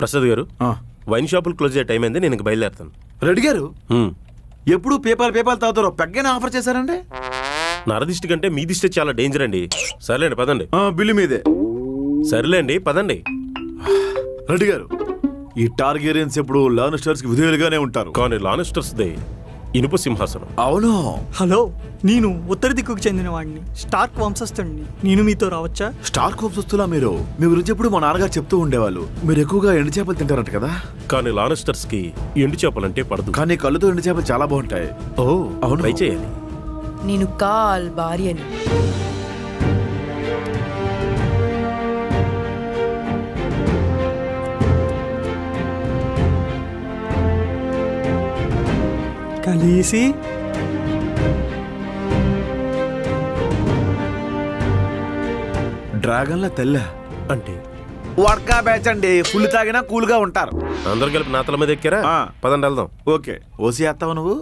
ప్రసాద్ గారు వైన్ షాపులు క్లోజ్ అయ్యే టైం అయింది, నేను ఇంక బయలుదేరుతాను. రెడ్డి గారు ఎప్పుడు పేపాలు తాగుతారో పెగ్గనే ఆఫర్ చేశారండి. నరదిష్టి కంటే మీ దిష్టి చాలా డేంజర్ అండి. సర్లేండి పదండి. బిల్లు మీదే. సర్లేండి పదండి. రెడ్డి గారు ఈ టార్గెరియన్స్ ఎప్పుడు లానస్టర్స్ కి విధేయులుగానే ఉంటారు, కానీ లానస్టర్స్ దే ఇనుప సింహాసనం. అవును. హలో, నేను ఉత్తర దిక్కుకు చెందిన వాడిని, స్టార్క్ వంశస్థుడిని. నేను మీతో రావచ్చా? స్టార్క్ వంశస్థులా మీరు? మీ గురించి ఎప్పుడు మా నాన్నగారు చెప్తూ ఉండేవాళ్ళు. మీరు ఎక్కువగా ఎండు చేపలు తింటారంట కదా? కానీ లానస్టర్స్ కి ఎండు చేపలంటే పడదు. కానీ కళ్ళుతో ఎండు చేపలు చాలా బాగుంటాయి. ఓ అవును, ట్రై చేయాలి. నేను కాల్ భార్యని. కలిసి డ్రాగన్ల తెల్ల అంటే వడ్కా బ్యాచ్ అండి. ఫుల్ తాగినా కూల్ గా ఉంటారు. అందరు కలిపి నా తల మీద ఎక్కారా? పదండి వెళ్దాం. ఓకే. ఓసి వేస్తావు నువ్వు?